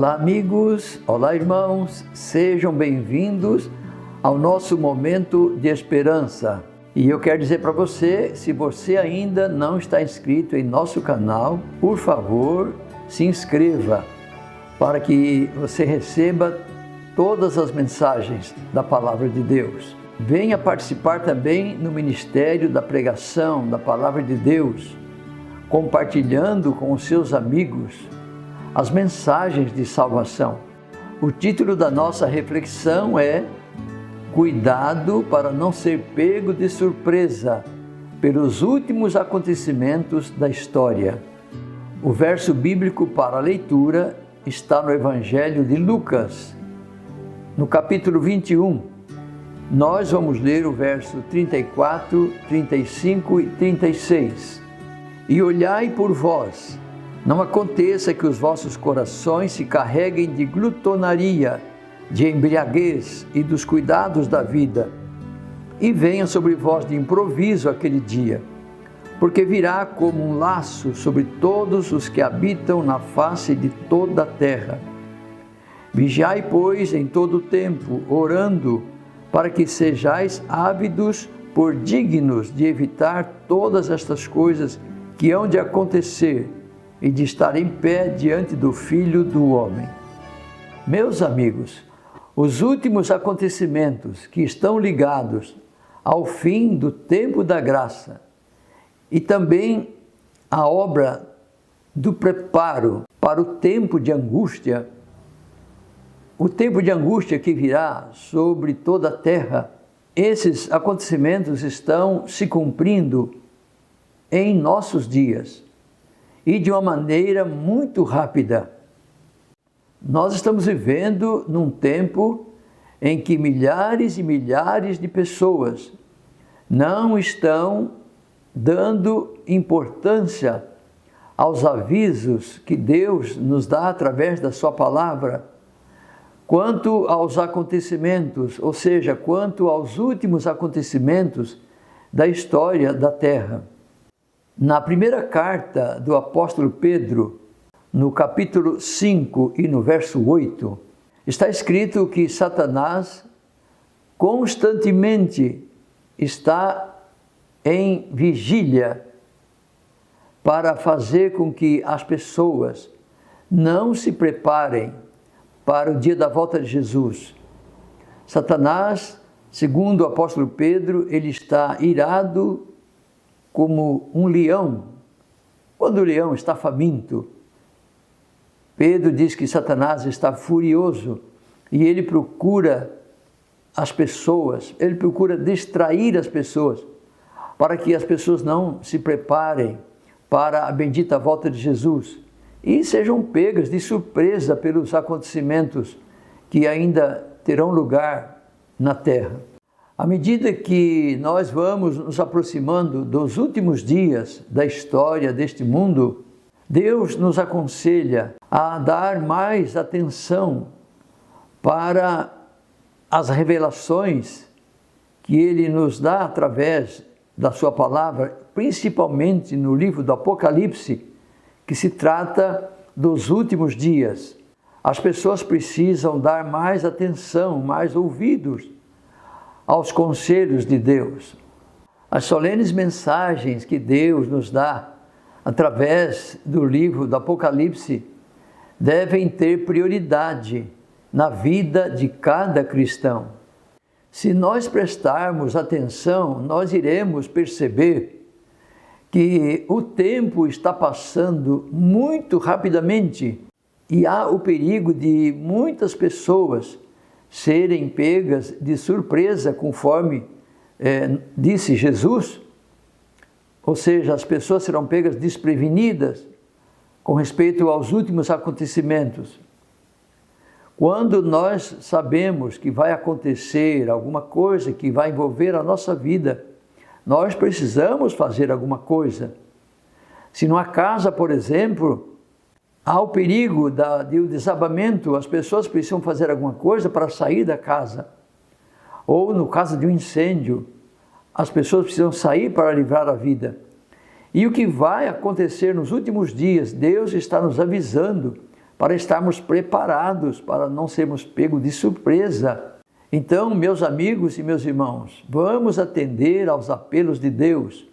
Olá amigos, olá irmãos, sejam bem-vindos ao nosso momento de esperança. E eu quero dizer para você, se você ainda não está inscrito em nosso canal, por favor, se inscreva para que você receba todas as mensagens da Palavra de Deus. Venha participar também no ministério da pregação da Palavra de Deus, compartilhando com os seus amigos as mensagens de salvação. O título da nossa reflexão é Cuidado para não ser pego de surpresa pelos últimos acontecimentos da história. O verso bíblico para a leitura está no Evangelho de Lucas, no capítulo 21. Nós vamos ler o verso 34, 35 e 36. E olhai por vós, não aconteça que os vossos corações se carreguem de glutonaria, de embriaguez e dos cuidados da vida, e venha sobre vós de improviso aquele dia, porque virá como um laço sobre todos os que habitam na face de toda a terra. Vigiai, pois, em todo o tempo, orando, para que sejais ávidos por dignos de evitar todas estas coisas que hão de acontecer, e de estar em pé diante do Filho do Homem. Meus amigos, os últimos acontecimentos que estão ligados ao fim do tempo da graça e também a obra do preparo para o tempo de angústia que virá sobre toda a terra, esses acontecimentos estão se cumprindo em nossos dias. E de uma maneira muito rápida. Nós estamos vivendo num tempo em que milhares e milhares de pessoas não estão dando importância aos avisos que Deus nos dá através da sua palavra, quanto aos acontecimentos, ou seja, quanto aos últimos acontecimentos da história da terra. Na primeira carta do apóstolo Pedro, no capítulo 5 e no verso 8, está escrito que Satanás constantemente está em vigília para fazer com que as pessoas não se preparem para o dia da volta de Jesus. Satanás, segundo o apóstolo Pedro, ele está irado como um leão, quando o leão está faminto. Pedro diz que Satanás está furioso e ele procura as pessoas, ele procura distrair as pessoas, para que as pessoas não se preparem para a bendita volta de Jesus e sejam pegas de surpresa pelos acontecimentos que ainda terão lugar na terra. À medida que nós vamos nos aproximando dos últimos dias da história deste mundo, Deus nos aconselha a dar mais atenção para as revelações que Ele nos dá através da sua palavra, principalmente no livro do Apocalipse, que se trata dos últimos dias. As pessoas precisam dar mais atenção, mais ouvidos aos conselhos de Deus. As solenes mensagens que Deus nos dá através do livro do Apocalipse devem ter prioridade na vida de cada cristão. Se nós prestarmos atenção, nós iremos perceber que o tempo está passando muito rapidamente e há o perigo de muitas pessoas serem pegas de surpresa, conforme disse Jesus, ou seja, as pessoas serão pegas desprevenidas com respeito aos últimos acontecimentos. Quando nós sabemos que vai acontecer alguma coisa que vai envolver a nossa vida, nós precisamos fazer alguma coisa. Se numa casa, por exemplo, há o perigo de um desabamento, as pessoas precisam fazer alguma coisa para sair da casa. Ou no caso de um incêndio, as pessoas precisam sair para livrar a vida. E o que vai acontecer nos últimos dias, Deus está nos avisando para estarmos preparados, para não sermos pegos de surpresa. Então, meus amigos e meus irmãos, vamos atender aos apelos de Deus.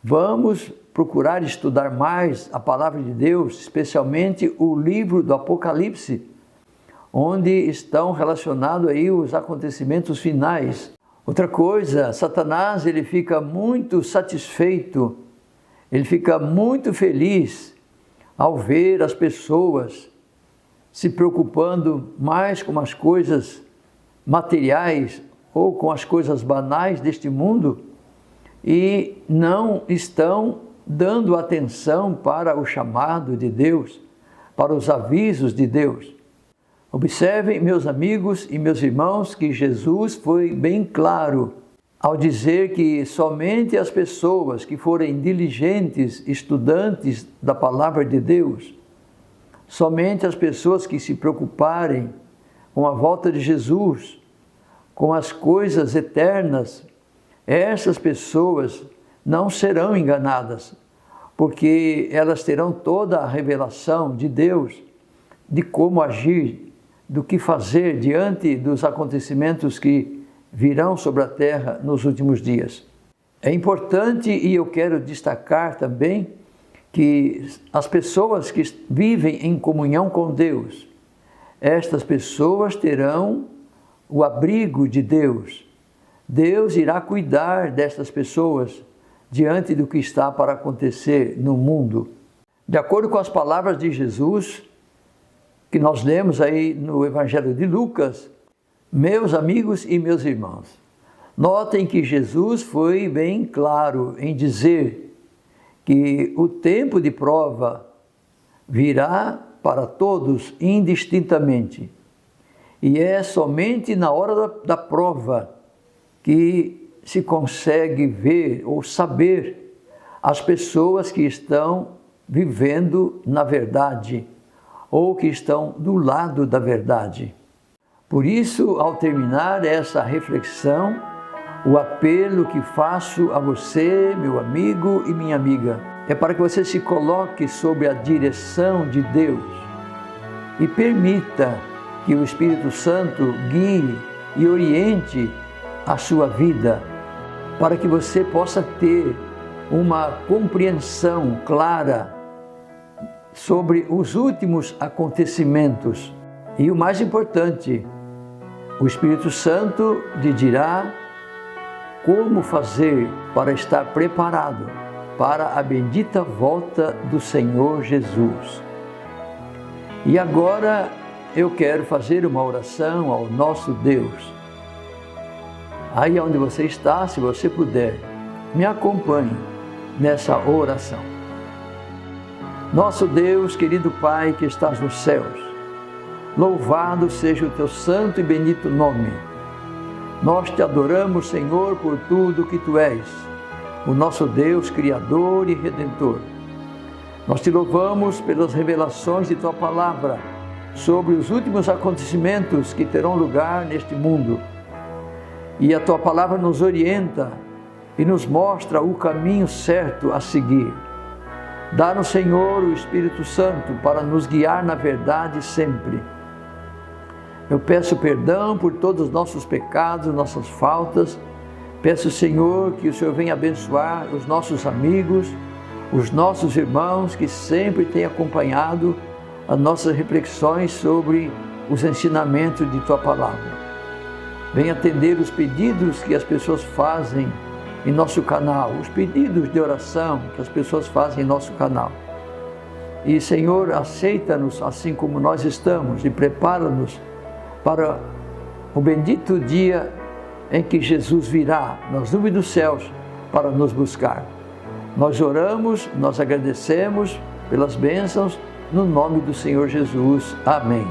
Vamos procurar estudar mais a palavra de Deus, especialmente o livro do Apocalipse, onde estão relacionados aí os acontecimentos finais. Outra coisa, Satanás, ele fica muito satisfeito, ele fica muito feliz ao ver as pessoas se preocupando mais com as coisas materiais ou com as coisas banais deste mundo e não estão dando atenção para o chamado de Deus, para os avisos de Deus. Observem, meus amigos e meus irmãos, que Jesus foi bem claro ao dizer que somente as pessoas que forem diligentes, estudantes da palavra de Deus, somente as pessoas que se preocuparem com a volta de Jesus, com as coisas eternas, essas pessoas não serão enganadas, porque elas terão toda a revelação de Deus, de como agir, do que fazer diante dos acontecimentos que virão sobre a terra nos últimos dias. É importante, e eu quero destacar também, que as pessoas que vivem em comunhão com Deus, estas pessoas terão o abrigo de Deus. Deus irá cuidar destas pessoas diante do que está para acontecer no mundo. De acordo com as palavras de Jesus, que nós lemos aí no Evangelho de Lucas, meus amigos e meus irmãos, notem que Jesus foi bem claro em dizer que o tempo de prova virá para todos indistintamente. E é somente na hora da prova que se consegue ver ou saber as pessoas que estão vivendo na verdade ou que estão do lado da verdade. Por isso, ao terminar essa reflexão, o apelo que faço a você, meu amigo e minha amiga, é para que você se coloque sob a direção de Deus e permita que o Espírito Santo guie e oriente a sua vida, para que você possa ter uma compreensão clara sobre os últimos acontecimentos. E o mais importante, o Espírito Santo lhe dirá como fazer para estar preparado para a bendita volta do Senhor Jesus. E agora eu quero fazer uma oração ao nosso Deus. Aí onde você está, se você puder, me acompanhe nessa oração. Nosso Deus, querido Pai que estás nos céus, louvado seja o teu santo e bendito nome. Nós te adoramos, Senhor, por tudo que tu és, o nosso Deus, Criador e Redentor. Nós te louvamos pelas revelações de tua palavra sobre os últimos acontecimentos que terão lugar neste mundo. E a tua palavra nos orienta e nos mostra o caminho certo a seguir. Dá-nos, Senhor, o Espírito Santo para nos guiar na verdade sempre. Eu peço perdão por todos os nossos pecados, nossas faltas. Peço, Senhor, que o Senhor venha abençoar os nossos amigos, os nossos irmãos que sempre têm acompanhado as nossas reflexões sobre os ensinamentos de tua palavra. Venha atender os pedidos que as pessoas fazem em nosso canal, os pedidos de oração que as pessoas fazem em nosso canal. E, Senhor, aceita-nos assim como nós estamos e prepara-nos para o bendito dia em que Jesus virá nas nuvens dos céus para nos buscar. Nós oramos, nós agradecemos pelas bênçãos, no nome do Senhor Jesus. Amém.